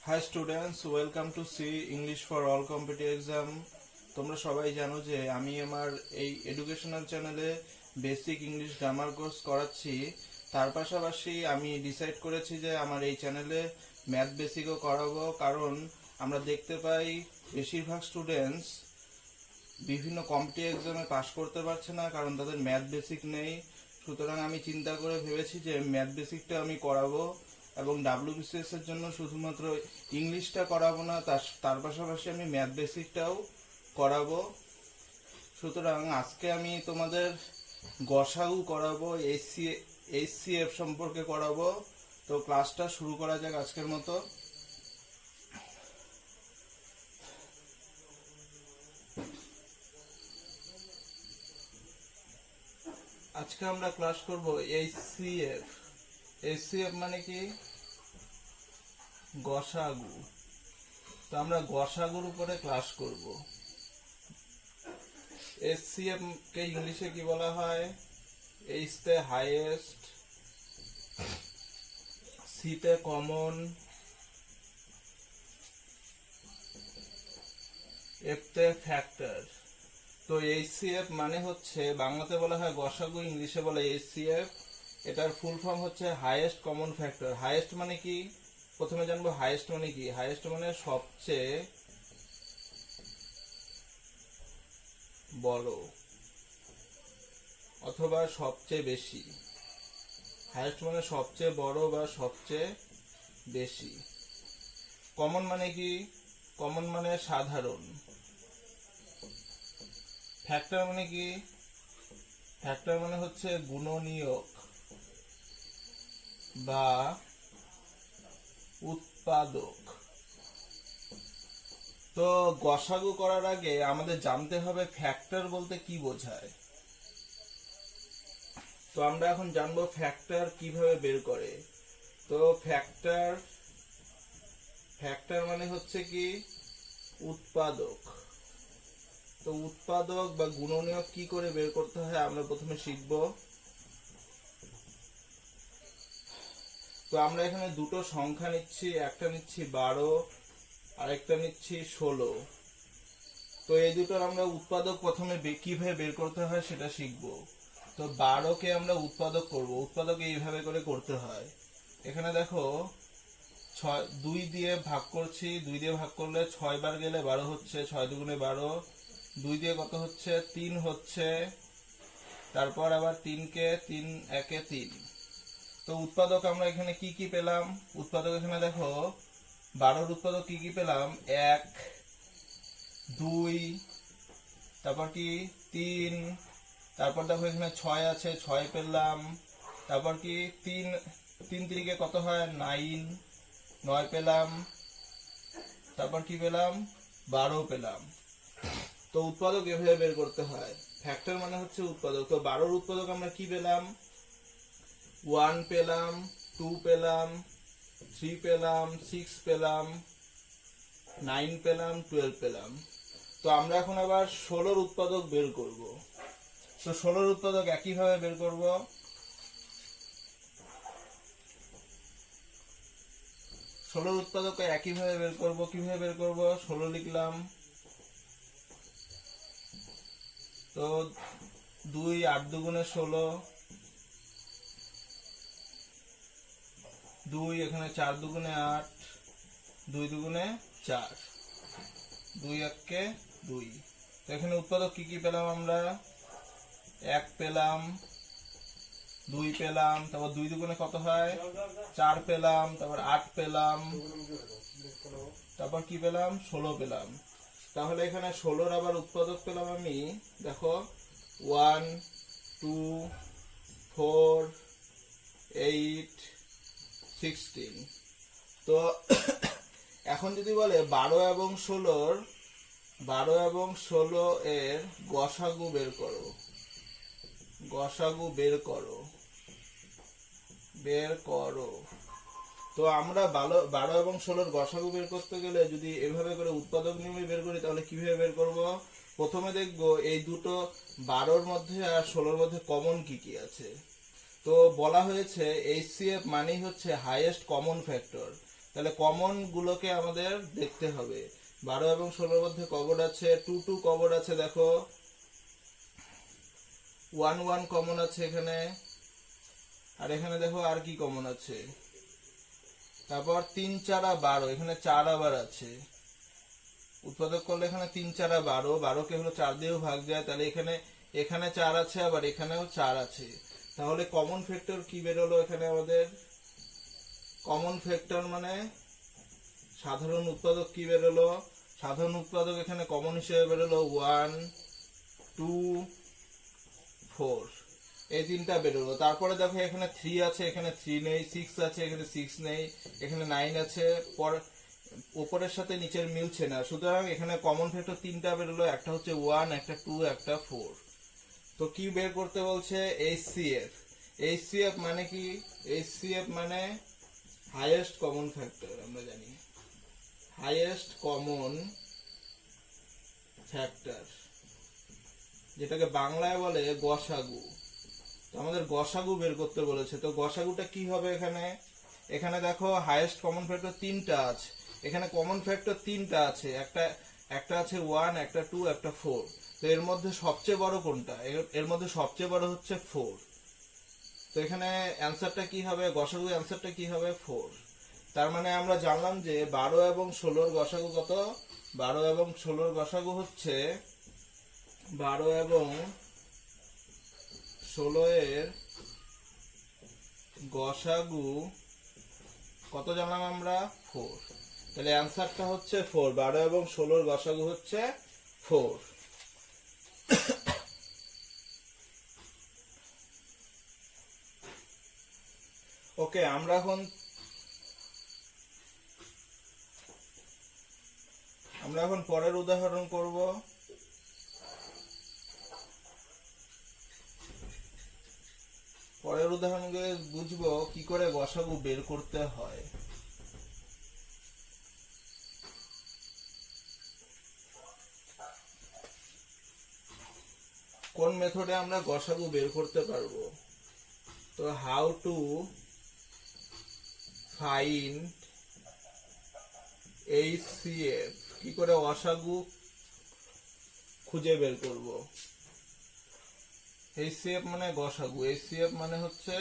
High students, welcome to C English for all competitive exam. তোমরা সবাই জানো যে আমি আমার এই এডুকেশনাল চ্যানেলে বেসিক ইংলিশ গ্রামার কোর্স করাচ্ছি। তার পাশাপাশি আমি ডিসাইড করেছি যে আমার এই চ্যানেলে ম্যাথ বেসিকও করাবো, কারণ আমরা দেখতে পাই বেশিরভাগ স্টুডেন্টস বিভিন্ন কম্পিটিটিভ এক্সামে পাস করতে পারছে না, কারণ তাদের ম্যাথ বেসিক নেই। সুতরাং আমি চিন্তা করে ভেবেছি যে ম্যাথ বেসিকটা আমি করাবো, এবং ডাব্লিউবিসিএস এর জন্য শুধুমাত্র ইংলিশটা করাবো না, তার পাশাপাশি আমি ম্যাথ বেসিকটাও করাবো। সুতরাং আজকে আমি তোমাদের গসাগু করাবো, এইচসিএফ সম্পর্কে করাবো। তো ক্লাসটা শুরু করা যাক আজকের মতো। আজকে আমরা ক্লাস করব এইচসিএফ। এইচসিএফ মানে কি? গসাগু। তো আমরা গসাগুর উপরে ক্লাস করব। এইচসিএফ কে ইংলিশে কি বলা হয়? এইচ তে হাইয়েস্ট, সি তে কমন, এফ তে ফ্যাক্টর। তো এইচসিএফ মানে হচ্ছে, বাংলাতে বলা হয় গসাগু, ইংলিশে বলে এইচসিএফ। এটার ফুল ফর্ম হচ্ছে হাইয়েস্ট কমন ফ্যাক্টর। হাইয়েস্ট মানে কি? প্রথমে জানবো হাইয়েস্ট মানে কি। হাইয়েস্ট মানে সবচেয়ে বড় অথবা সবচেয়ে বেশি। হাইয়েস্ট মানে সবচেয়ে বড় বা সবচেয়ে বেশি। কমন মানে কি? কমন মানে সাধারণ। ফ্যাক্টর মানে কি? ফ্যাক্টর মানে হচ্ছে গুণনীয়ক বা উৎপাদক। তো গসাগু করার আগে আমাদের জানতে হবে ফ্যাক্টর বলতে কি বোঝায়। তো আমরা এখন জানবো ফ্যাক্টর কিভাবে বের করে। তো ফ্যাক্টর মানে হচ্ছে কি? উৎপাদক। তো উৎপাদক বা গুণনীয়ক কি করে বের করতে হয় আমরা প্রথমে শিখব। তো আমরা এখানে দুটো সংখ্যা নিচ্ছি, একটা নিচ্ছি 12, আরেকটা নিচ্ছি 16। তো এই দুটোর আমরা উৎপাদক প্রথমে কিভাবে বের করতে হয় সেটা শিখব। তো 12কে আমরা উৎপাদক করব। উৎপাদক এইভাবে করে করতে হয়। এখানে দেখো 2 দিয়ে ভাগ করছি। 2 দিয়ে ভাগ করলে 6 বার গেলে 12 হচ্ছে। 6 দুগুণে 12। 2 দিয়ে কত হচ্ছে? 3 হচ্ছে। তারপর আবার 3কে 3 একে 3। তো উৎপাদক আমরা এখানে কি কি পেলাম? উৎপাদক এখানে দেখো 12 উৎপাদক কি কি পেলাম? 1, 2, তারপর কি 3, তারপর দেখো এখানে 6 আছে, 6 পেলাম। তারপর কি 3 3 কত হয়? 9, 9 পেলাম। তারপর কি পেলাম? 12 পেলাম। তো উৎপাদক এভাবে বের করতে হয়। ফ্যাক্টর মানে হচ্ছে উৎপাদক। তো 12 উৎপাদক আমরা কি পেলাম? 1 পেলাম, 2 পেলাম, 3 পেলাম, 6 পেলাম, 9 পেলাম, 12 পেলাম। তো আমরা এখন আবার 16 উৎপাদক বের করব। তো 16 উৎপাদক একইভাবে বের করব। 16 উৎপাদক একইভাবে বের করব। কিভাবে বের করব? 16 লিখলাম। তো 2 8 দুগুণে 16, 2 এখানে 4 দুগুণে 8, 2 দুগুণে 4, 2 1 2। তো এখানে উৎপাদক কি কি পেলাম আমরা? 1 পেলাম, 2 পেলাম, তারপর 2 দুগুণে কত হয়? 4 পেলাম, তারপর 8 পেলাম, তারপর কি পেলাম? 16 পেলাম। তাহলে এখানে 16 আবার উৎপাদক পেলাম আমি, দেখো 1, 2, 4, 8, 16। তো এখন যদি বলে 12 এবং 16 এর গসাগু বের করো। গসাগু বের করো। তো আমরা 12 এবং 16 গসাগু বের করতে গেলে যদি এভাবে করে উৎপাদক নিয়মে বের করি, তাহলে কিভাবে বের করব? প্রথমে দেখবো এই দুটো 12-র মধ্যে আর 16-র মধ্যে কমন কি কি আছে। তো বলা হয়েছে এইচসিএফ মানেই হচ্ছে হাইয়েস্ট কমন ফ্যাক্টর। তাহলে কমন গুলোকে আমাদের দেখতে হবে। 12 এবং 16 মধ্যে কমন আছে 2 2 কমন আছে, দেখো 1 1 কমন আছে এখানে, আর এখানে দেখো আর কি কমন আছে। তারপর 3 4 12, এখানে 4 আবার আছে। উৎপাদক করলে এখানে 3 4 12, 12 কে হলো 4 দিয়েও ভাগ যায়, তাহলে এখানে 4 আছে, আবার এখানেও 4 আছে। তাহলে কমন ফ্যাক্টর কি বেরোলো এখানে আমাদের? কমন ফ্যাক্টর মানে সাধারণ উৎপাদক কি বেরোলো? সাধারণ উৎপাদক এখানে কমন হিসেবে বেরোলো 1 2 4, এই তিনটা বেরোলো। তারপরে দেখো এখানে 3 আছে, এখানে 3 নেই, 6 আছে, এখানে 6 নেই, এখানে 9 আছে, উপরের সাথে নিচের মিলছে না, সুতরাং এখানে কমন ফ্যাক্টর তিনটা বেরোলো, একটা হচ্ছে 1, একটা 2, একটা 4। তো কি বের করতে বলছে? HCF। HCF মানে কি? HCF মানে হাইয়েস্ট কমন ফ্যাক্টর, আমরা জানি হাইয়েস্ট কমন ফ্যাক্টর, যেটাকে বাংলায় বলে গসাগু। তো আমাদের গসাগু বের করতে বলেছে, তো গসাগুটা কি হবে এখানে? এখানে দেখো হাইয়েস্ট কমন ফ্যাক্টর তিনটা আছে, এখানে কমন ফ্যাক্টর তিনটা আছে, একটা আছে 1, একটা 2, একটা 4। তো এর মধ্যে সবচেয়ে বড় কোনটা? এর মধ্যে সবচেয়ে বড় হচ্ছে 4। তো এখানে অ্যান্সারটা কি হবে? গসাগু অ্যান্সারটা কি হবে? 4। তার মানে আমরা জানলাম যে 12 এবং 16 গসাগু কত? 12 এবং 16 গসাগু হচ্ছে 12 এবং 16 এর গসাগু কত জানলাম আমরা? 4। তাহলে অ্যান্সারটা হচ্ছে 4। 12 এবং 16 এর গসাগু হচ্ছে 4। ওকে, আমরা এখন পরের উদাহরণ করব। পরের উদাহরণে বুঝবো কি করে গসাগু বের করতে হয়। কোন মেথডে আমরা গসাগু বের করতে পারবো? তো হাউ টু ফাইন্ড HCF, কি করে গসাগু খুঁজে বের করব? HCF মানে গসাগু, HCF মানে হচ্ছে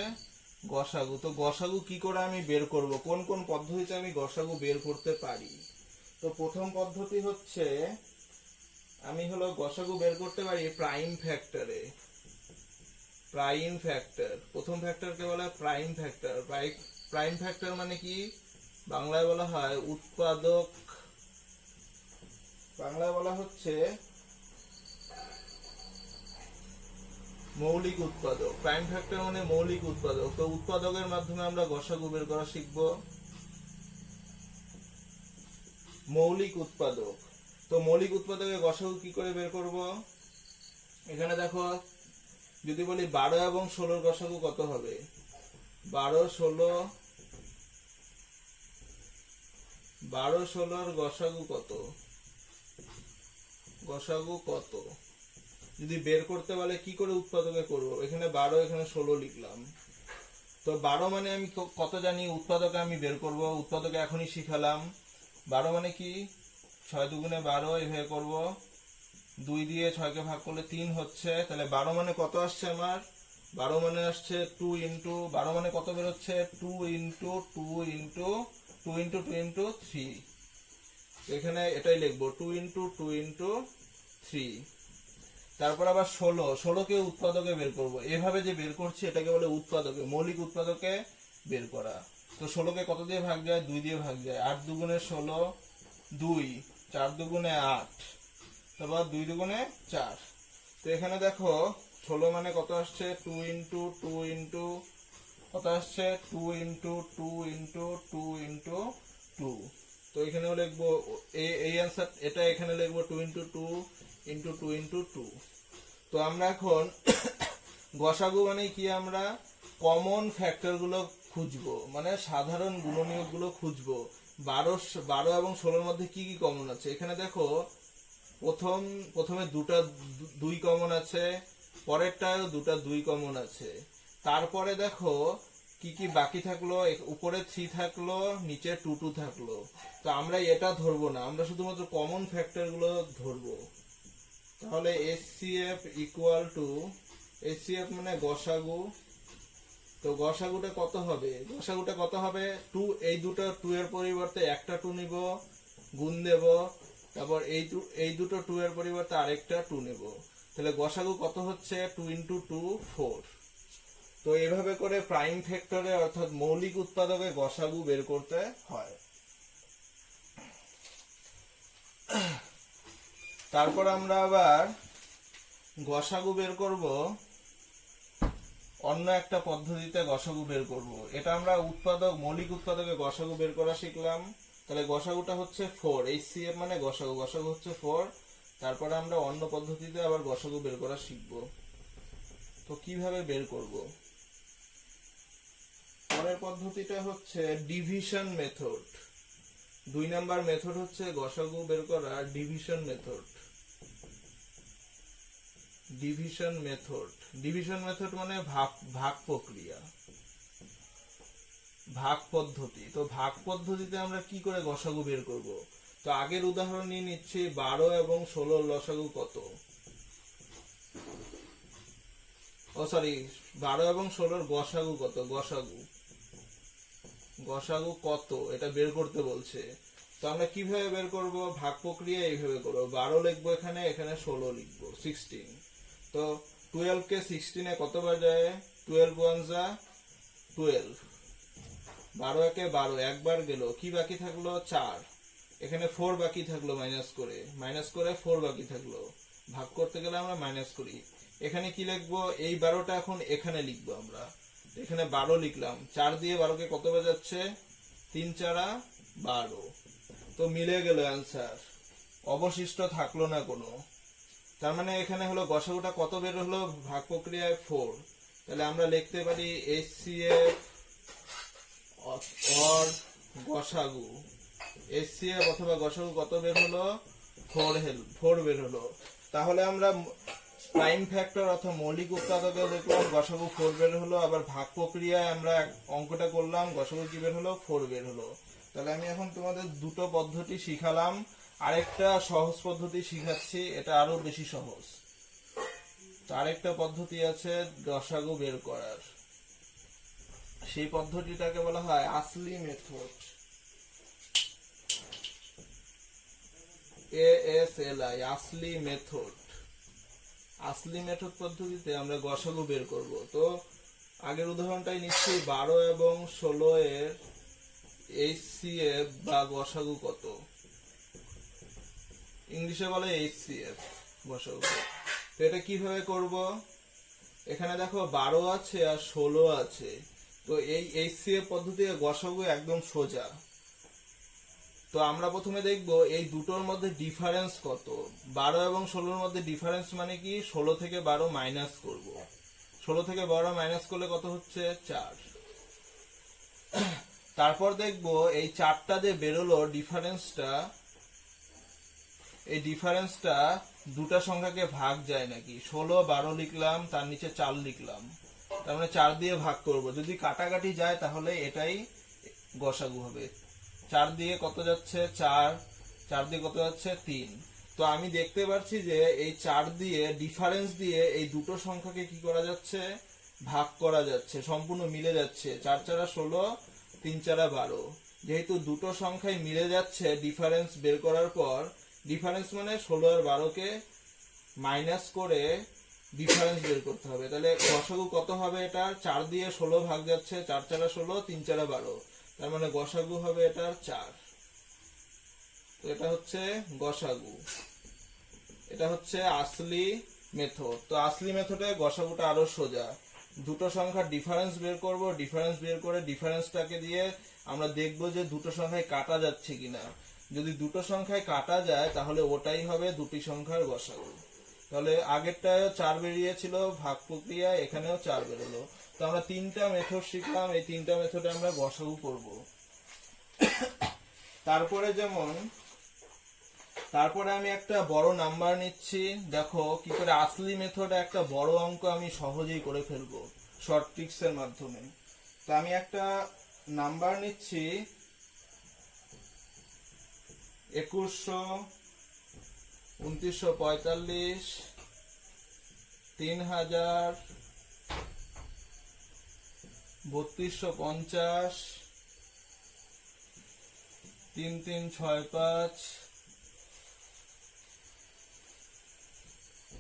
গসাগু। তো গসাগু কি করে আমি বের করব? কোন কোন পদ্ধতিতে আমি গসাগু বের করতে পারি? তো প্রথম পদ্ধতি হচ্ছে আমি গসাগু বের করতে পারি প্রাইম ফ্যাক্টরে। প্রাইম ফ্যাক্টর, প্রথম ফ্যাক্টরকে বলা হয় প্রাইম ফ্যাক্টর। প্রাইম ফ্যাক্টর মানে কি? বাংলায় বলা হয় উৎপাদক, বাংলায় বলা হচ্ছে মৌলিক উৎপাদক। প্রাইম ফ্যাক্টর মানে মৌলিক উৎপাদক। তো উৎপাদকের মাধ্যমে আমরা গসাগু বের করা শিখব। মৌলিক উৎপাদক, তো মৌলিক উৎপাদকের গসাগু কি করে বের করব? এখানে দেখো, যদি বলি 12 এবং 16 গসাগু কত হবে? 12 16 গসাগু কত? গসাগু কত যদি বের করতে বলে কি করে উৎপাদকে করব? এখানে 12, এখানে 16 লিখলাম। তো 12 মানে আমি কত জানি, উৎপাদকে আমি বের করব। উৎপাদকে এখনই শিখালাম। 12 মানে কি? 6 দুগুণে 12, এভাবে করব। 2 দিয়ে 6 কে ভাগ করলে 3 হচ্ছে। তাহলে 12 মানে কত আসছে আমার? 12 মানে আসছে 2 ইন্টু 12 মানে কত বেরোচ্ছে? 2 ইন্টু 2 ইন্টু 2 ইন্টু 2 ইন্টু 3। এখানে এটাই লিখবো, 2 ইন্টু 2 ইন্টু 3। তারপর আবার 16 কে উৎপাদকে বের করব। এভাবে যে বের করছি এটাকে বলে উৎপাদকে, মৌলিক উৎপাদকে বের করা। তো 16 কে কত দিয়ে ভাগ যায়? 2 দিয়ে ভাগ যায়। 8 দুগুণে 16, 2, 4 দুগুণে 8, তারপর 2 দুগুণে 4। তো এখানে দেখো 16 মানে কত আসছে? 2 ইন্টু 2 ইন্টু কত আসছে? 2 ইন্টু 2 ইন্টু 2 ইন্টু 2। তো এখানেও লিখবো এই অ্যান্সার, এটা এখানে লিখবো 2 ইন্টু 2 ইন্টু 2 ইন্টু 2। তো আমরা এখন গসাগু মানে কি? আমরা কমন ফ্যাক্টর গুলো খুঁজবো, মানে সাধারণ গুণনীয়ক গুলো খুঁজবো। 12 এবং 16 মধ্যে কি কি কমন আছে? এখানে দেখো প্রথমে 2 কমন আছে, পরেরটাও 2 কমন আছে। তারপরে দেখো কি কি বাকি থাকলো, উপরে 3 থাকলো, নিচে 2 2 থাকলো। তো আমরা এটা ধরবো না, আমরা শুধুমাত্র কমন ফ্যাক্টর গুলো ধরবো। তাহলে HCF ইকুয়াল টু, HCF মানে গসাগু। তো গসাগুটা কত হবে, গসাগুটা কত হবে 2, এই দুটো 2 এর পরিবর্তে একটা 2 নিব, গুণ দেব, তারপর এই দুটো 2 এর পরিবর্তে আরেকটা 2 নেব। তাহলে গসাগু কত হচ্ছে 2 × 2 4। তো এইভাবে করে প্রাইম ফ্যাক্টরে অর্থাৎ মৌলিক উৎপাদকে গসাগু বের করতে হয়। তারপর আমরা আবার গসাগু বের করব অন্য একটা পদ্ধতিতে, গসাগু বের করব। এটা আমরা মৌলিক উৎপাদকে গসাগু বের করা শিখলাম। তাহলে গসাগুটা হচ্ছে 4, HCF মানে গসাগু, গসাগু হচ্ছে 4। তারপরে আমরা অন্য পদ্ধতিতে আবার গসাগু বের করা শিখব। তো কিভাবে বের করব? পরের পদ্ধতিটা হচ্ছে ডিভিশন মেথড। 2 নাম্বার মেথড হচ্ছে গসাগু বের করা division method. Division method, division method মানে ভাগ প্রক্রিয়া, ভাগ পদ্ধতি। তো ভাগ পদ্ধতিতে আমরা কি করে গসাগু বের করব? তো আগের উদাহরণ নিয়ে নিচ্ছি, 12 এবং 16 লসাগু কত? 12 এবং 16 গসাগু কত? গসাগু কত এটা বের করতে বলছে। তো আমরা কিভাবে বের করব? ভাগ প্রক্রিয়া এইভাবে করব, 12 লিখবো এখানে, এখানে 16 লিখবো, 16। তো 12 কে 16 এ কতবার যায়? 12 1 যা 12, 12 একে 12, একবার গেল, কি বাকি থাকলো? 4। এখানে 4 বাকি থাকলো, মাইনাস করে 4 বাকি থাকলো। ভাগ করতে গেলে আমরা মাইনাস করি। এখানে কি লিখবো? এই 12টা এখন এখানে লিখবো আমরা। এখানে 12 লিখলাম, 4 দিয়ে 12 কে কত বাজাচ্ছে? 3 4 12। তো মিলে গেল অ্যান্সার, অবশিষ্ট থাকলো না কোনো। তার মানে এখানে হলো গসাগুটা কত বের হলো ভাগ প্রক্রিয়ায়? 4। তাহলে আমরা লিখতে পারি HCF অর গসাগু, HCF অথবা গসাগু কত বের হলো? 4 বের হলো। তাহলে আমরা প্রাইম ফ্যাক্টর অথবা মৌলিক উৎপাদকে দেখলাম গসাগু 4 বের হলো, আবার ভাগ প্রক্রিয়ায় আমরা অঙ্কটা করলাম, গসাগু কি বের হলো? 4 বের হলো। তাহলে আমি এখন তোমাদের দুটো পদ্ধতি শিখালাম, আরেকটা সহজ পদ্ধতি শিখাচ্ছি, এটা আরো বেশি সহজ। তো আরেকটা পদ্ধতি আছে গসাগু বের করার, সেই পদ্ধতিটাকে বলা হয় আসলি মেথড, ASLI, আসলি মেথড। আসলি মেথড পদ্ধতিতে আমরা গসাগু বের করব। তো আগের উদাহরণটাই নিচ্ছি, 12 এবং 16 এর HCF বা গসাগু কত? ইংলিশে বলে HCF, গসাগু। তো এটা কিভাবে করব? এখানে দেখো 12 আছে আর 16 আছে। তো এই HCF পদ্ধতিতে গসাগু একদম সোজা। তো আমরা প্রথমে দেখব এই দুটোর মধ্যে ডিফারেন্স কত। 12 এবং 16 এর মধ্যে ডিফারেন্স মানে কি? 16 থেকে 12 মাইনাস করব। 16 থেকে 12 মাইনাস করলে কত হচ্ছে? 4। তারপর দেখব এই 4টা যে বেরোলো ডিফারেন্সটা, এই ডিফারেন্সটা দুটা সংখ্যাকে ভাগ যায় নাকি। 16 12 লিখলাম, তার নিচে 4 লিখলাম, তার মানে 4 দিয়ে ভাগ করব। যদি কাটাকাটি যায় তাহলে এটাই গসাগু হবে। 4 দিয়ে কত যাচ্ছে? 4, 4 দিয়ে কত যাচ্ছে? 3। তো আমি দেখতে পাচ্ছি যে এই 4 দিয়ে ডিফারেন্স দিয়ে এই দুটো সংখ্যাকে কি করা যাচ্ছে? ভাগ করা যাচ্ছে, সম্পূর্ণ মিলে যাচ্ছে। 4 4 16, 3 4 12। যেহেতু দুটো সংখ্যাই মিলে যাচ্ছে, ডিফারেন্স বের করার পর, ডিফারেন্স মানে 16 আর 12 কে মাইনাস করে ডিফারেন্স বের করতে হবে। তাহলে গসাগু কত হবে? এটা 4 দিয়ে 16 ভাগ যাচ্ছে, 4 4 16, 3 4 12। তার মানে গসাগু হবে এটার 4। তো এটা হচ্ছে গসাগু, এটা হচ্ছে আসলি মেথড। তো আসলি মেথডে গসাগুটা আরো সোজা। দুটো সংখ্যার ডিফারেন্স বের করব, ডিফারেন্স বের করে ডিফারেন্সটাকে দিয়ে আমরা দেখব যে দুটো সংখ্যায় কাটা যাচ্ছে কিনা। যদি দুটো সংখ্যায় কাটা যায় তাহলে ওটাই হবে দুটি সংখ্যার গসাগু। তাহলে আগেরটায় 4 বেরিয়েছিল ভাগ প্রক্রিয়া, এখানেও 4 বেরোলো। তো আমরা 3টা মেথড শিখলাম, এই 3টা মেথডে আমরা গসাগু করব। তারপরে আমি একটা বড় নাম্বার নিচ্ছি। দেখো কি করে আসলি মেথডে একটা বড় অঙ্ক আমি সহজেই করে ফেলবো শর্ট ট্রিক্স এর মাধ্যমে। তো আমি একটা নাম্বার নিচ্ছি 2100, 2945, 3000, 3250, 3365,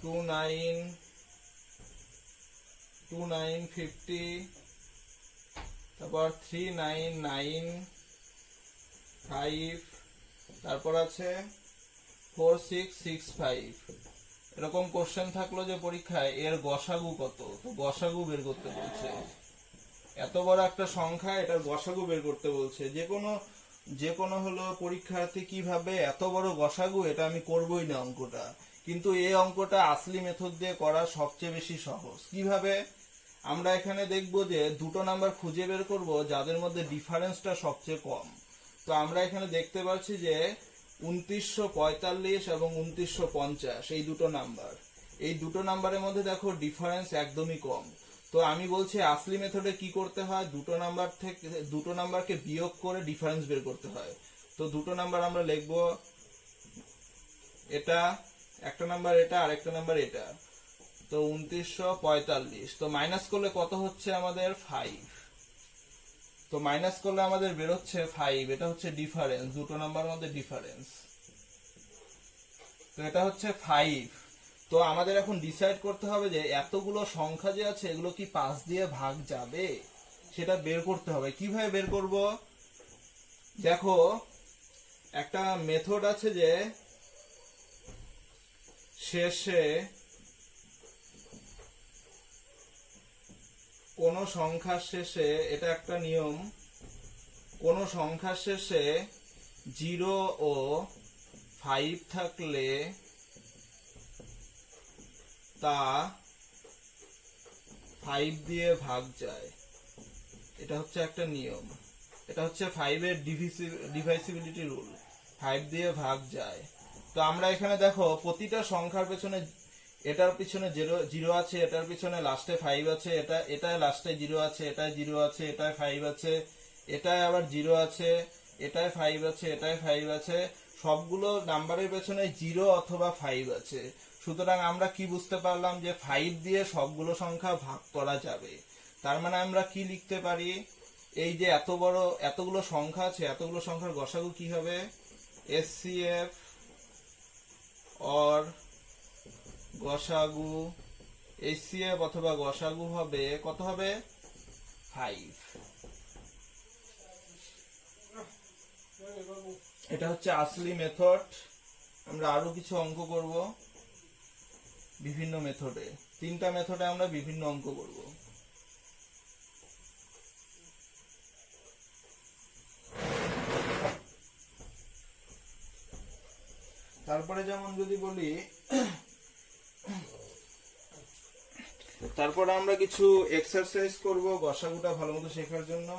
29, 2950, তারপর 3995, তারপর আছে 4665। এরকম কোশ্চেন থাকলো যে পরীক্ষায় এর গসাগু কত, তো গসাগু বের করতে বলছে। এত বড় একটা সংখ্যা, এটার গসাগু বের করতে বলছে। যে কোনো হলো পরীক্ষার্থী কিভাবে এত বড় গসাগু, এটা আমি করবই না অঙ্কটা, কিন্তু এই অঙ্কটা আসলি মেথড দিয়ে করা সবচেয়ে বেশি সহজ। কিভাবে? আমরা এখানে দেখব যে দুটো নাম্বার খুঁজে বের করব যাদের মধ্যে ডিফারেন্সটা সবচেয়ে কম। তো আমরা এখানে দেখতে পাচ্ছি যে 2945 এবং 2950 এই দুটো নাম্বার, এই দুটো নাম্বারের মধ্যে দেখো ডিফারেন্স একদমই কম। তো আমি বলছি আসলি মেথডে কি করতে হয়, দুটো নাম্বারকে বিয়োগ করে ডিফারেন্স বের করতে হয়। তো দুটো নাম্বার আমরা লিখব, এটা একটা নাম্বার, এটা আরেকটা নাম্বার এটা। তো 2945, তো মাইনাস করলে কত হচ্ছে আমাদের 5। তো মাইনাস করলে আমাদের বেরোচ্ছে 5, এটা হচ্ছে ডিফারেন্স, দুটো নাম্বার মধ্যে ডিফারেন্স। তো এটা হচ্ছে 5। তো আমাদের এখন ডিসাইড করতে হবে যে এতগুলো সংখ্যা যে আছে এগুলো কি 5 দিয়ে ভাগ যাবে, সেটা বের করতে হবে। কিভাবে বের করব? দেখো একটা মেথড আছে যে শেষে কোন সংখ্যার শেষে, এটা একটা নিয়ম, কোন সংখ্যার শেষে 0 ও 5 থাকলে তা 5 দিয়ে ভাগ যায়। এটা হচ্ছে একটা নিয়ম, এটা হচ্ছে 5 এর ডিভাইসিবিলিটি রুল, 5 দিয়ে ভাগ যায়। তো আমরা এখানে দেখো প্রতিটা সংখ্যার পেছনে, এটার পিছনে 0 আছে, এটার পিছনে লাস্টে 5 আছে, এটায় লাস্টে 0 আছে, এটায় 0 আছে, এটায় 5 আছে, এটায় আবার 0 আছে, এটায় 5 আছে, এটায় 5 আছে, সবগুলো নাম্বারের পেছনে 0 অথবা 5 আছে। সুতরাং আমরা কি বুঝতে পারলাম যে 5 দিয়ে সবগুলো সংখ্যা ভাগ করা যাবে। তার মানে আমরা কি লিখতে পারি, এই যে এতগুলো সংখ্যা আছে, এতগুলো সংখ্যার গসাগু কি হবে, HCF অর গসাগু, HCF অথবা গসাগু হবে কত হবে 5। এটা হচ্ছে আসলি মেথড। আমরা আরো কিছু অঙ্ক করব বিভিন্ন মেথডে, 3টা মেথডে আমরা বিভিন্ন অঙ্ক করব। তারপরে যেমন যদি বলি, তারপরে আমরা কিছু এক্সারসাইজ করব গসাগুটা ভালো মতো শেখার জন্য।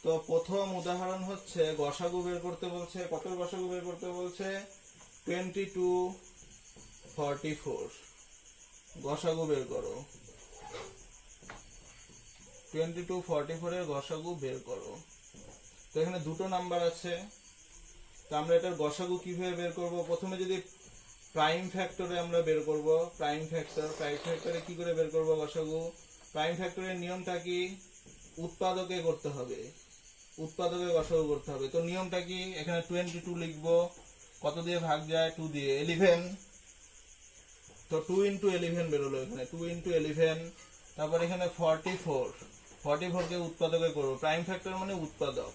তো প্রথম উদাহরণ হচ্ছে গসাগু বের করতে বলছে। কত গসাগু বের করতে বলছে? 2244 গসাগু বের করো। 2244 এর গসাগু বের করো। তো এখানে দুটো নাম্বার আছে, তো আমরা এটার গসাগু কিভাবে বের করব? প্রথমে যদি প্রাইম ফ্যাক্টরে আমরা বের করব, প্রাইম ফ্যাক্টরে কি করে বের করব গসাগু? প্রাইম ফ্যাক্টরের নিয়মটা কি? উৎপাদকে করতে হবে, উৎপাদকে গসাগু করতে হবে। তো নিয়মটা কি? এখানে 22 লিখব, কত দিয়ে ভাগ যায়? 2 দিয়ে। 11, তো 2 into 11 বেরোলো এখানে, 2 into 11। তারপর এখানে 44 কে উৎপাদকে করবো, প্রাইম ফ্যাক্টর মানে উৎপাদক।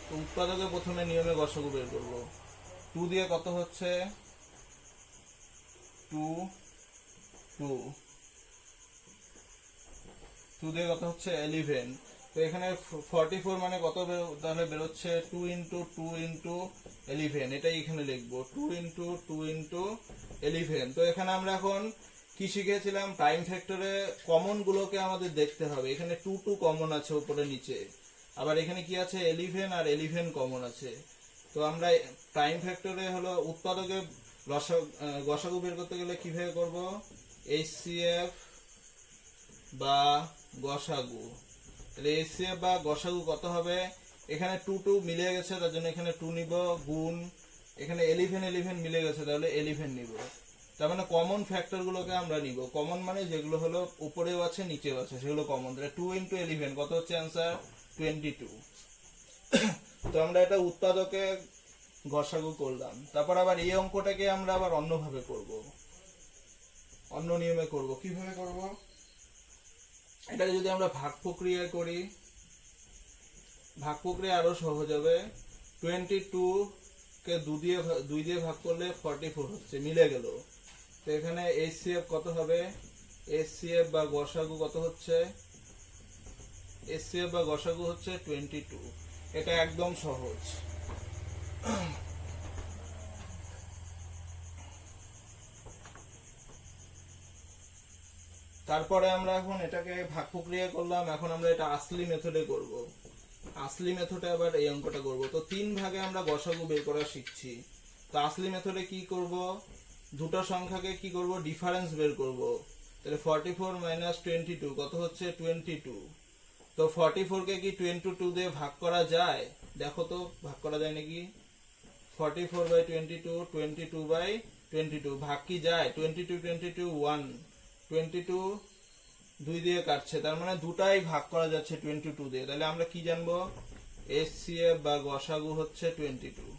তো উৎপাদকে প্রথমে নিয়মে গসাগু বের করব। 2 দিয়ে কত হচ্ছে? 2 দিয়ে কত হচ্ছে? 11। তো এখানে 44 মানে কত তাহলে বেরোচ্ছে? 2 into 2 into 11, এটাই এখানে লিখবো, 2 into 2 into 11। তো এখানে আমরা এখন কি শিখেছিলাম? প্রাইম ফ্যাক্টরে কমন গুলোকে আমাদের দেখতে হবে। এখানে 2 কমন আছে উপরে নিচে, আবার এখানে কি আছে? 11 আর 11 কমন আছে। তো আমরা প্রাইম ফ্যাক্টরে হলো উৎপাদকে গসাগু বের করতে গেলে কিভাবে করব? HCF বা গসাগু। তাহলে এসসিএফ বা গসাগু কত হবে, এখানে 2 2 মিলে গেছে তার জন্য এখানে 2 নিব, গুণ এখানে 11 11 মিলে গেছে তাহলে 11 নিব। তার মানে কমন ফ্যাক্টর গুলোকে আমরা নিব, কমন মানে যেগুলো হলো উপরেও আছে নিচেও আছে সেগুলো কমন। তাহলে 2 × 11 কত হচ্ছে অ্যান্সার 22। তো আমরা এটা উৎপাদকে গসাগু করলাম। তারপর আবার এই অঙ্কটাকে আমরা আবার অন্যভাবে করব, অন্য নিয়মে করব। কিভাবে করব, এটাকে যদি আমরা ভাগ প্রক্রিয়ায় করি, ভাগ প্রক্রিয়া আরো সহজ হবে। 22 কে 2 দিয়ে ভাগ করলে 44 হচ্ছে, মিলে গেল। তো এখানে এইচসিএফ কত হবে, এইচসিএফ বা গসাগু কত হচ্ছে, এইচসিএফ বা গসাগু হচ্ছে 22। এটা একদম সহজ। তারপরে আমরা এখন এটাকে ভাগ প্রক্রিয়া করলাম, এখন আমরা এটা আসলি মেথডে করব। আসলি মেথডে আবার এই অঙ্কটা করব। তো 3 ভাগে আমরা গসাগু বের করা শিখছি। তো আসলি মেথডে কি করব, দুটো সংখ্যাকে কি করব, ডিফারেন্স বের করব। তাহলে 44 - 22 কত হচ্ছে 22। তো 44 কে কি 22 দিয়ে ভাগ করা যায়, দেখো তো ভাগ করা যায় নাকি। 44/22 22/22 ভাগ কি যায়, 22 22 1, 22 2 দিয়ে কাটছে, তার মানে দুটাই ভাগ করা যাচ্ছে 22 দিয়ে। তাহলে আমরা কি জানবো, এইচসিএফ বা গসাগু হচ্ছে 22,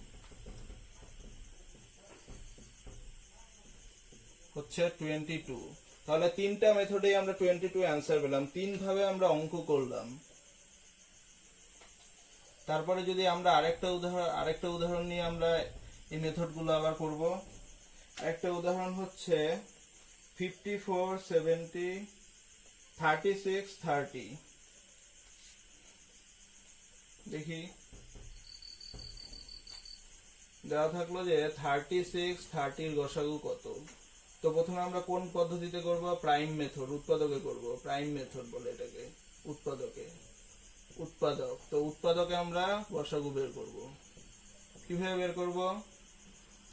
হচ্ছে 22। তাহলে তিনটা মেথডেই আমরা 22 অ্যান্সার পেলাম, 3 ভাবে আমরা অঙ্ক করলাম। তারপরে যদি আমরা আরেকটা উদাহরণ নিয়ে আমরা এই মেথডগুলো আবার করব। একটা উদাহরণ হচ্ছে 54 70 36 30। দেখি দেওয়া থাকলো যে 36 30 গসাগু কত। তো প্রথমে আমরা কোন পদ্ধতিতে করব, প্রাইম মেথড, উৎপাদকে করব। প্রাইম মেথড বলে এটাকে, উৎপাদকে, উৎপাদক। তো উৎপাদকে আমরা গসাগু বের করব। কিভাবে বের করব,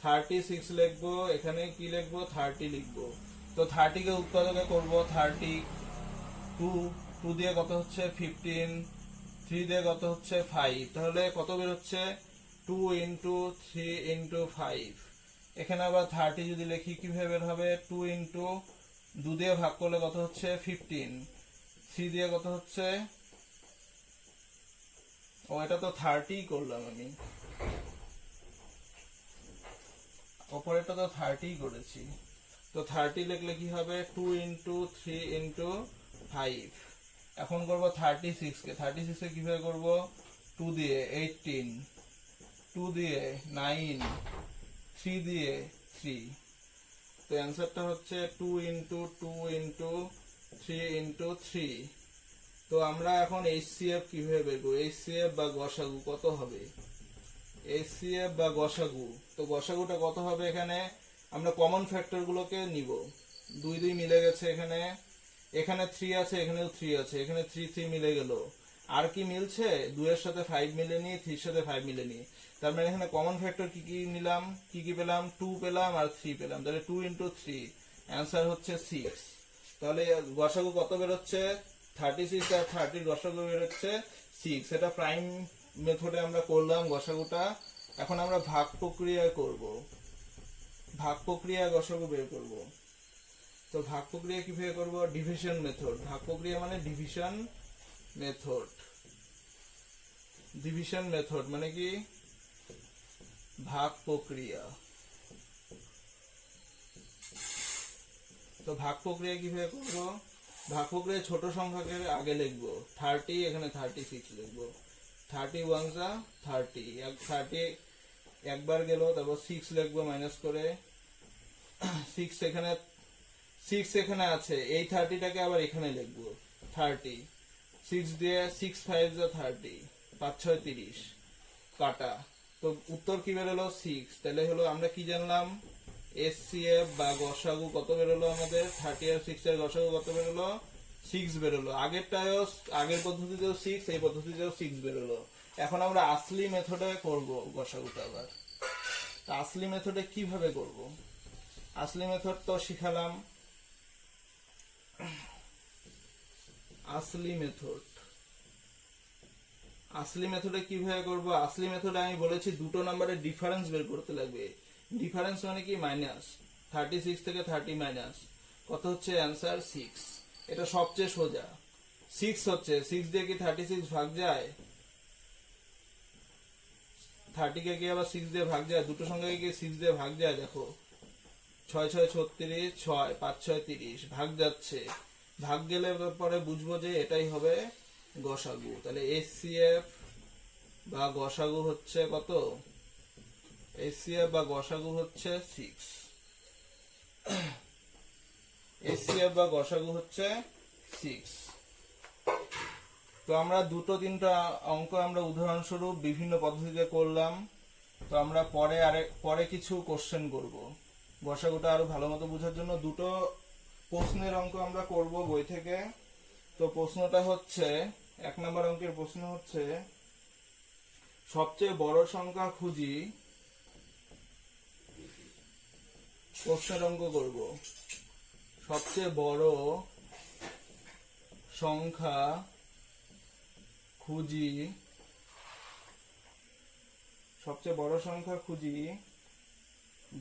36 লিখবো, এখানে কি লিখবো 30 লিখবো। তো 30 কে উৎপাদকে করব, 2 দিয়ে কত হচ্ছে 15, 3 দিয়ে কত হচ্ছে 5, তাহলে কত বের হচ্ছে 2 × 3 × 5। এখানে আবার 30 যদি লিখি কিভাবে বের হবে, 2 × 2 দিয়ে ভাগ করলে কত হচ্ছে 15, 3 দিয়ে কত হচ্ছে, ও এটা তো 30 করলাম আমি, অপারেটর তো 30 করেছি। তো 30 লিখলে কি হবে 2 × 3 × 5। এখন করব 36 কে, 36 কে কিভাবে করব, 2 দিয়ে 18, 2 দিয়ে 9, 3 দিয়ে 3। তো অ্যান্সারটা হচ্ছে 2 × 2 × 3 × 3। তো আমরা এখন এইচসিএফ কিভাবে বের করব, এইচসিএফ বা গসাগু কত হবে, এইচসিএফ বা গসাগু। তো গসাগুটা কত হবে, এখানে আমরা কমন ফ্যাক্টর গুলোকে নিব। 2 2 মিলে গেছে, এখানে এখানে 3 আছে, এখানেও 3 আছে, এখানে 3 3 মিলে গেল। আর কি মিলছে, 2 এর সাথে 5 মিলেনি, 3 এর সাথে 5 মিলেনি। তার মানে এখানে কমন ফ্যাক্টর কি কি নিলাম, কি কি পেলাম, 2 পেলাম আর 3 পেলাম। তাহলে 2 × 3 অ্যান্সার হচ্ছে 6। তাহলে গসাগু কত বের হচ্ছে, 36 আর 30 গসাগু বের হচ্ছে 6। এটা প্রাইম মেথডে আমরা করলাম গসাগুটা। এখন আমরা ভাগ প্রক্রিয়ায় করব, ভাগ প্রক্রিয়া গসাগু বের করব। তো ভাগ প্রক্রিয়া কিভাবে করব, ডিভিশন মেথড। ভাগ প্রক্রিয়া মানে ডিভিশন মেথড, ডিভিশন মেথড মানে কি ভাগ প্রক্রিয়া। তো ভাগ প্রক্রিয়া কিভাবে করব, ভাগ প্রক্রিয়া ছোট সংখ্যাকে আগে লিখবো, 30 এখানে 36 লিখবো, 31 যা 30, 30 একবার গেল, তারপর 6 লিখবো মাইনাস করে, 6 এখানে আছে, এই 30টাকে আবার এখানে লিখবো 30, 6 দিয়ে 6 5 যা 30, 5 6 30 কাটা। তো উত্তর কি বেরোলো 6। তাহলে হলো আমরা কি জানলাম, এইচসিএফ বা গসাগু কত বেরোলো আমাদের, 30 আর 6 এর গসাগু কত বেরোলো 6 বেরোলো। আগের পদ্ধতিতেও 6, এই পদ্ধতিতেও 6 বেরোলো। এখন আমরা আসলি মেথডে করব গসাগুটা আবার। তা আসলি মেথডে কিভাবে করব, আসলি মেথড তো শিখালাম। আসলি মেথড আসলি মেথডে কিভাবে করব? আসলি মেথডে আমি বলেছি দুটো নাম্বারের ডিফারেন্স বের করতে লাগবে। ডিফারেন্স মানে কি? মাইনাস 36 থেকে 30 মাইনাস কত হচ্ছে? অ্যান্সার 6। এটা সবচেয়ে সোজা। 6 হচ্ছে, 6 দিয়ে কি 36 ভাগ যায়? 30 কে কি আবার 6 দিয়ে ভাগ যায়? দুটো সংখ্যাকে কি 6 দিয়ে ভাগ যায়? দেখো 6 6 36, 6 5 6 30 ভাগ যাচ্ছে। ভাগ গেলে পরে বুঝবো যে এটাই হবে গসাগু। তাহলে HCF বা গসাগু হচ্ছে কত? HCF বা গসাগু হচ্ছে 6। HCF বা গসাগু হচ্ছে 6। তো আমরা দুটো তিনটা অঙ্ক আমরা উদাহরণস্বরূপ বিভিন্ন পদ্ধতিতে করলাম। তো আমরা পরে কিছু কোশ্চেন করব গসাগুটা আরো ভালো মতো বোঝার জন্য। দুটো প্রশ্নের অঙ্ক আমরা করব বই থেকে। তো প্রশ্নটা হচ্ছে, 1 নম্বর অঙ্কের প্রশ্ন হচ্ছে, সবচেয়ে বড় সংখ্যা খুঁজি। প্রশ্নের অঙ্ক করব, সবচেয়ে বড় সংখ্যা খুঁজি, সবচেয়ে বড় সংখ্যা খুঁজি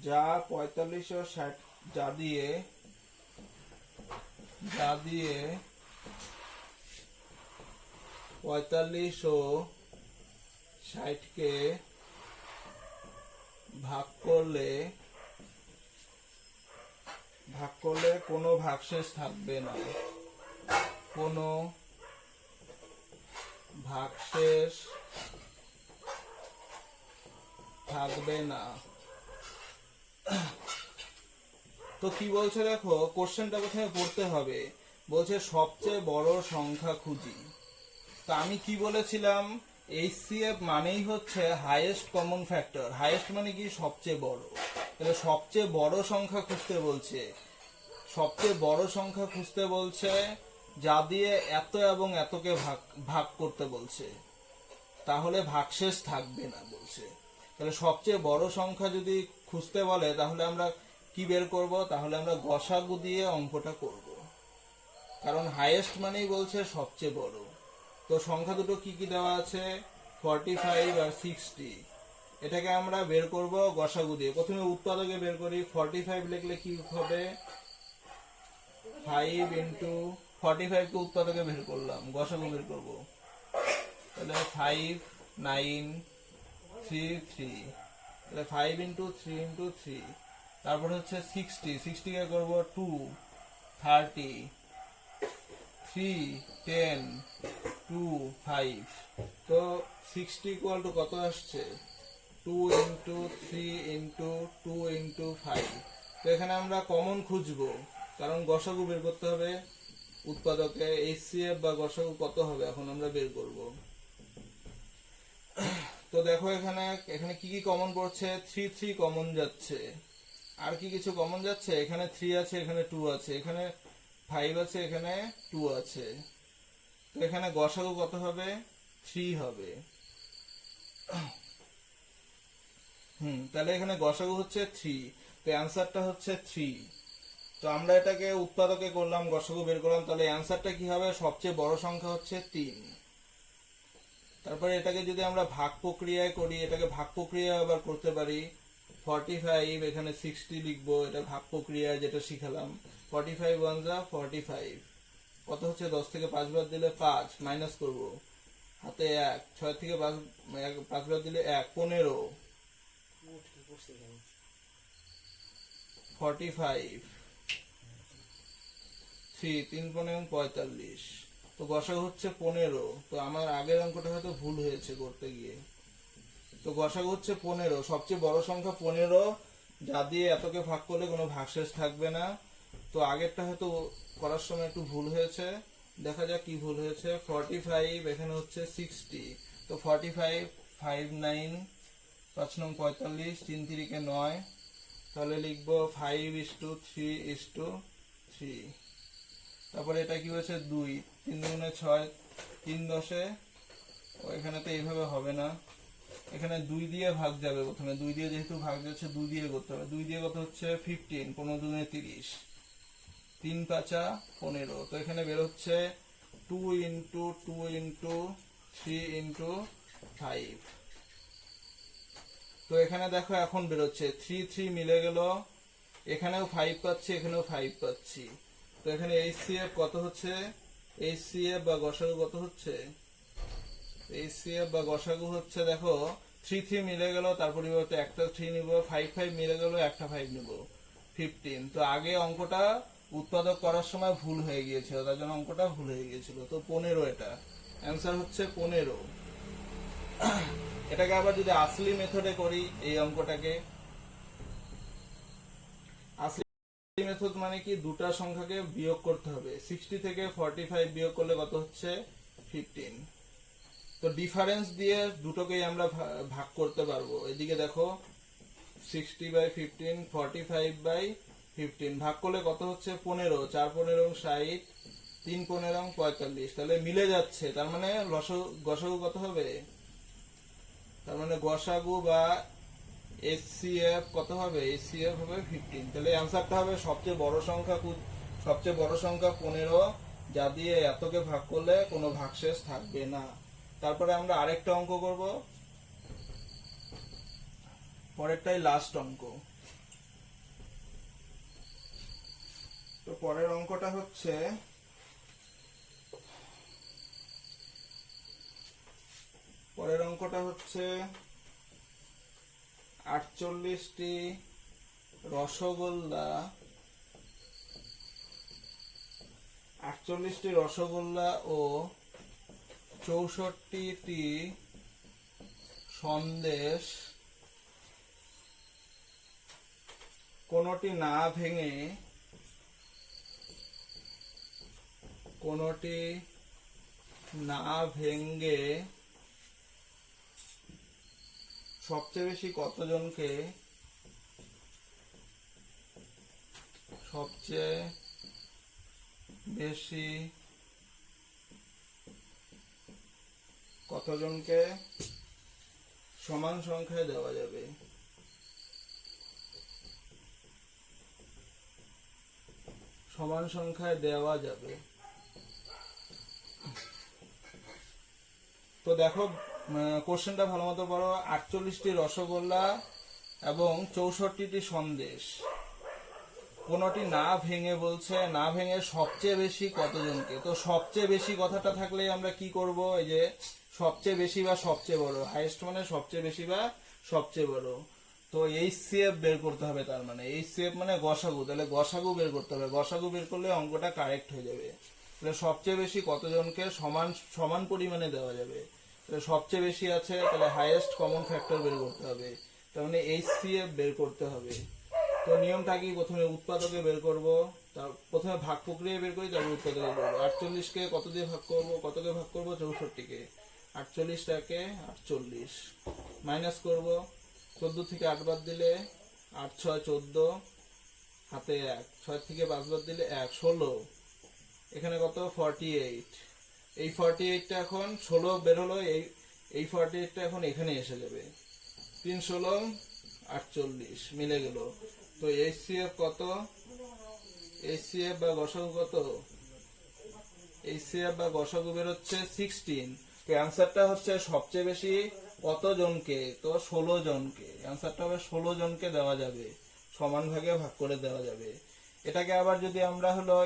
যা 45 ও 60, যা দিয়ে 45 ও 60 কে ভাগ করলে কোনো ভাগশেষ থাকবে না। কোনো ভাগশেষ থাকবে না। তো কি বলছে দেখো, কোশ্চেনটা প্রথমে পড়তে হবে। বলছে সবচেয়ে বড় সংখ্যা খুঁজি। তো আমি কি বলেছিলাম? HCF মানেই হচ্ছে হাইয়েস্ট কমন ফ্যাক্টর। হাইয়েস্ট মানে কি? সবচেয়ে বড়। তাহলে সবচেয়ে বড় সংখ্যা খুঁজতে বলছে। সবচেয়ে বড় সংখ্যা খুঁজতে বলছে যা দিয়ে এত এবং এতকে ভাগ করতে বলছে, তাহলে ভাগশেষ থাকবে না বলছে। তাহলে সবচেয়ে বড় সংখ্যা যদি খুঁজতে বলে তাহলে আমরা কি বের করব? তাহলে আমরা গসাগু দিয়ে অঙ্কটা করব, কারণ হাইয়েস্ট মানেই বলছে সবচেয়ে বড়। তো সংখ্যা দুটো কি কি দেওয়া আছে? 45 আর 60। এটাকে আমরা বের করব গসাগু দিয়ে। প্রথমে উৎপাদকে বের করি। 45 লিখলে কি হবে? 5 ইন্টু 45 কে উৎপাদকে বের করলাম, গসাগু বের করব। তাহলে 5 9 3 3, তাহলে 5 ইন্টু 3 ইন্টু 3। তারপর হচ্ছে 60 কে করব 2 30 3 10 2 5। তো 60 ইকুয়াল টু কত আসছে? 2 ইন্টু 3 ইন্টু 2 ইন্টু 5। তো এখানে আমরা কমন খুঁজবো, কারণ গসাগু বের করতে হবে উৎপাদকে। HCF বা গসাগু কত হবে এখন আমরা বের করব। তো দেখো এখানে কি কি কমন পড়ছে? 3 3 কমন যাচ্ছে। আর কি কিছু কমন যাচ্ছে? এখানে 3 আছে, এখানে 2 আছে, এখানে 5 আছে, এখানে 2 আছে। তো এখানে গসাগু কত হবে? 3 হবে। তাহলে এখানে গসাগু হচ্ছে 3। তো অ্যান্সারটা হচ্ছে 3। তো আমরা এটাকে উৎপাদকে করলাম, গসাগু বের করলাম। তাহলে অ্যান্সারটা কি হবে? সবচেয়ে বড় সংখ্যা হচ্ছে 3। তারপরে এটাকে যদি আমরা ভাগ প্রক্রিয়ায় করি, এটাকে ভাগ প্রক্রিয়ায় আবার করতে পারি। 45 এখানে 60 লিখবো, এটা ভাগ প্রক্রিয়ায় যেটা শিখালাম। 45 1 যা 45, কত হচ্ছে? 10 থেকে 5 বাদ দিলে 5, মাইনাস করব, হাতে 1, 6 থেকে 5 বাদ দিলে 1, 15 45 3 3 15 45। তো গসাগু হচ্ছে 15। তো আমার আগের অঙ্কটা হয়তো ভুল হয়েছে করতে গিয়ে। তো গসাগু হচ্ছে 15, সবচেয়ে বড় সংখ্যা 15, যা দিয়ে এতকে ভাগ করলে কোনো ভাগশেষ থাকবে না। তো আগেরটা হয়তো করার সময় একটু ভুল হয়েছে, দেখা যাক কি ভুল হয়েছে। 45 এখানে হচ্ছে 60। তো 45 5 9 5 9 45, 3 3 কে 9, তাহলে লিখবো 5:3:3। তারপরে এটা কি হয়েছে? 2 3 দুগুণে 6, 3 10। এখানে তো এইভাবে হবে না, এখানে 2 দিয়ে ভাগ যাবে। প্রথমে 2 দিয়ে যেহেতু ভাগ যাচ্ছে, 2 দিয়ে করতে হবে। 2 দিয়ে কত হচ্ছে? 15, 15 দুগুণে 30, 3 5 15। তো এখানে বের হচ্ছে 2 ইন্টু 2 ইন্টু 3 ইন্টু 5। তো এখানে দেখো এখন বেরোচ্ছে 3 3 মিলে গেল, এখানেও 5 পাচ্ছি, এখানেও 5 পাচ্ছি। তো এখানে এইচসিএফ কত হচ্ছে, এইচসিএফ বা গসাগু কত হচ্ছে, এইচসিএফ বা গসাগু হচ্ছে দেখো 3 3 মিলে গেল, তার পরিবর্তে একটা 3 নিব, 5 5 মিলে গেল, একটা 5 নিব, 15। তো আগে অঙ্কটা উৎপাদক করার সময় ভুল হয়ে গিয়েছিল, তার জন্য অঙ্কটা ভুল হয়ে গিয়েছিল। তো 15, এটা অ্যান্সার হচ্ছে 15। এটাকে আবার যদি আসলি মেথডে করি, এই অঙ্কটাকে আসলি মেথড মানে কি, দুটা সংখ্যাকে বিয়োগ করতে হবে। 60 থেকে 45 বিয়োগ করলে কত হচ্ছে, 15। তো ডিফারেন্স দিয়ে দুটোকেই আমরা ভাগ করতে পারবো। এদিকে দেখো 60/15, 45/15 ভাগ করলে কত হচ্ছে, 15, 4 15 60, 3 15 45। তাহলে মিলে যাচ্ছে, তার মানে গসাগু কত হবে, তার মানে গসাগু বা এইচসিএফ কত হবে, এইচসিএফ হবে 15। তাহলে অ্যান্সারটা হবে সবচেয়ে বড় সংখ্যা 15, যা দিয়ে এতকে ভাগ করলে কোনো ভাগশেষ থাকবে না। তারপরে আমরা আরেকটা অঙ্ক করব, পরেরটাই লাস্ট অঙ্ক। তো পরের অঙ্কটা হচ্ছে পরের অঙ্কটা হচ্ছে 48টি রসগোল্লা 48টি রসগোল্লা ও 64টি সন্দেশ কোনটি না ভেঙে সবচেয়ে বেশি কতজনকে সমান সংখ্যায় দেওয়া যাবে। তো দেখো কোশ্চেনটা ভালো মতো পড়ো। 48টি রসগোল্লা এবং 64টি সন্দেশ কোনটি না ভেঙে বলছে, না ভেঙে সবচেয়ে বেশি কতজনকে। তো সবচেয়ে বেশি কথাটা থাকলে আমরা কি করব, এই যে সবচেয়ে বেশি বা সবচেয়ে বড়, হাইয়েস্ট মানে সবচেয়ে বেশি বা সবচেয়ে বড়। তো এইচসিএফ বের করতে হবে, তার মানে এইচসিএফ মানে গসাগু, তাহলে গসাগু বের করতে হবে। গসাগু বের করলে অঙ্কটা কারেক্ট হয়ে যাবে। তাহলে সবচেয়ে বেশি কতজনকে সমান পরিমাণে দেওয়া যাবে। তাহলে সবচেয়ে বেশি আছে, তাহলে হাইয়েস্ট কমন ফ্যাক্টর বের করতে হবে, তার মানে এইচসিএফ বের করতে হবে। তো নিয়মটা কি, প্রথমে উৎপাদকে বের করব, প্রথমে ভাগ প্রক্রিয়া বের করি, তারপর উৎপাদকে করবো। 48কে কত দিয়ে ভাগ করব, কতকে ভাগ করব, 64কে। 48টাকে 48 মাইনাস করব, 14 থেকে 8 বাদ দিলে 8 6 14, হাতে 1, 6 থেকে 5 বাদ দিলে 1 16, এখানে কত 48। এই 48টা এখন 16 বের হলো, এই 48টা এখন এখানে এসে যাবে। 3 16 48 মিলে গেল। তো এইচসিএফ কত, এইচসিএফ বা গসাগু কত, এইচসিএফ বা গসাগু বের হচ্ছে 16। তো অ্যান্সারটা হচ্ছে সবচেয়ে বেশি কতজনকে, তো 16 জনকে। অ্যান্সারটা হবে 16 জনকে দেওয়া যাবে, সমান ভাগে ভাগ করে দেওয়া যাবে। এটাকে আবার যদি আমরা হলো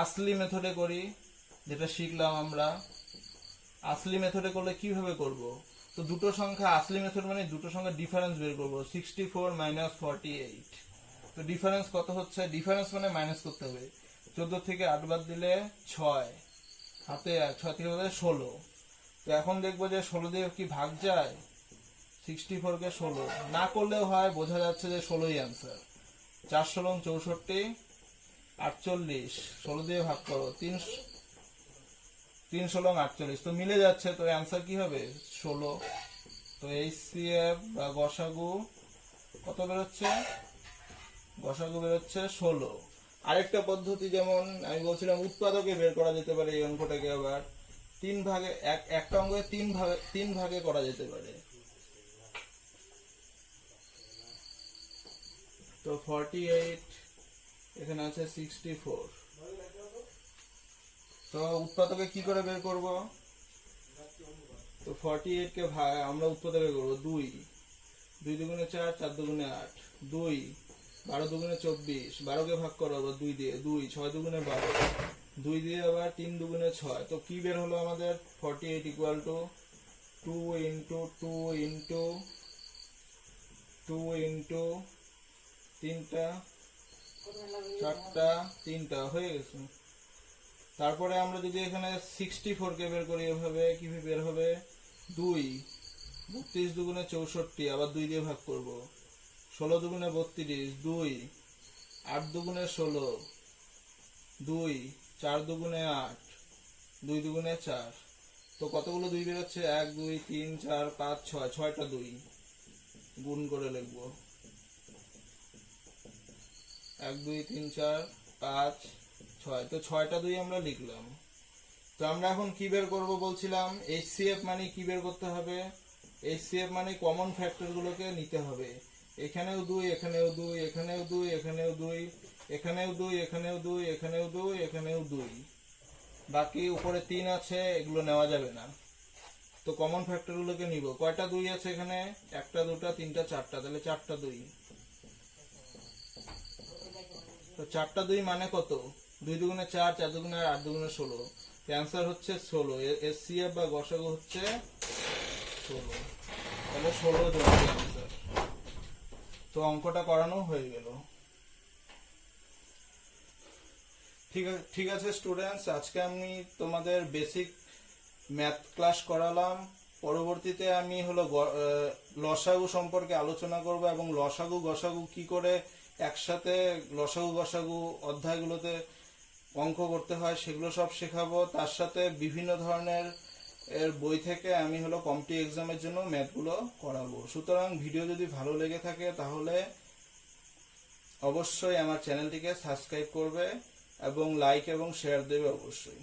আসলি মেথডে করি, যেটা শিখলাম আমরা, আসলি মেথডে করলে কিভাবে করব। তো দুটো সংখ্যা, আসলি মেথড মানে দুটো সংখ্যা ডিফারেন্স বের করব, 64 - 48। তো ডিফারেন্স কত হচ্ছে, ডিফারেন্স মানে মাইনাস করতে হবে। 14 থেকে 8 বাদ দিলে 6, হাতে 6 থেকে 16। তো এখন দেখবো যে 16 দিয়ে কি ভাগ যায়, 64কে 16 না করলেও হয়, বোঝা যাচ্ছে যে 16ই অ্যান্সার। 4 16 64, 48, 16 দিয়ে ভাগ করো, 3 16 48। তো মিলে যাচ্ছে, তো অ্যান্সার কি হবে 16। তো এইচসিএফ বা গসাগু কত বেরোচ্ছে, গসাগু বেরোচ্ছে 16। আরেকটা পদ্ধতি, যেমন আমি বলছিলাম উৎপাদকে বের করা যেতে পারে এই অঙ্কটাকে আবার 3 ভাগে, একটা অঙ্কে 3 ভাগে করা যেতে পারে। তো 48, এখানে আছে 64। তো উৎপাদকে কি করে বের করব, তো 48 কে আমরা উৎপাদক করবো 2, 2 দুগুণে 4, 4 দুগুণে 8, 2, 12 দুগুণে 24, 12 কে ভাগ করো আবার 2 দিয়ে, 2, 6 দুগুণে 12, 2 দিয়ে আবার 3 দুগুণে 6। তো কি বের হলো আমাদের? 48 equal to 2 into 2 into 2 into 3টা 4টা 3টা হয়ে গেছে। তারপরে আমরা যদি এখানে 64 কে বের করি এভাবে কিভাবে বের হবে? 2, 32 দুগুণে 64, আবার 2 দিয়ে ভাগ করব, 16 দুগুণে 32, 2, 8 দুগুণে 16, 2, 4 দুগুণে 8, 2 দুগুণে 4। তো কতগুলো 2 বেরোচ্ছে? 1, 2, 3, 4, 5, 6, 6টা 2 গুণ করে লিখবো। 1, 2, 3, 4, 5, 6। তো 6টা 2 আমরা লিখলাম। তো আমরা এখন কি বের করব বলছিলাম? HCF মানে কি বের করতে হবে? HCF মানে কমন ফ্যাক্টর গুলোকে নিতে হবে। এখানেও 2, এখানেও 2, এখানেও 2, এখানেও 2, এখানেও 2, এখানেও 2, এখানেও 2, এখানেও 2, বাকি উপরে 3 আছে, এগুলো নেওয়া যাবে না। তো কমন ফ্যাক্টর গুলোকে নিব। কয়টা 2 আছে এখানে? 1টা 2টা 3টা 4টা, তাহলে 4টা 2। তো 4টা 2 মানে কত? 2 দুগুণে 4, 4 দুগুণে 8, 8 দুগুণে 16। অ্যান্সার হচ্ছে 16। HCF বা গসাগু হচ্ছে 16। তাহলে 16 জবাব অ্যান্সার। তো অঙ্কটা করানো হয়ে গেল। ঠিক আছে স্টুডেন্টস, আজকে আমি তোমাদের বেসিক ম্যাথ ক্লাস করালাম। পরবর্তীতে আমি লসাগু সম্পর্কে আলোচনা করব এবং লসাগু গসাগু কি করে একসাথে লসাগু গসাগু অধ্যায়গুলোতে অঙ্ক করতে হয় সেগুলো সব শেখাবো। তার সাথে বিভিন্ন ধরনের বই থেকে আমি কম্পিটিটিভ এক্সামের জন্য ম্যাথগুলো করাবো। সুতরাং ভিডিও যদি ভালো লেগে থাকে তাহলে অবশ্যই আমার চ্যানেলটিকে সাবস্ক্রাইব করবে এবং লাইক এবং শেয়ার দেবে অবশ্যই।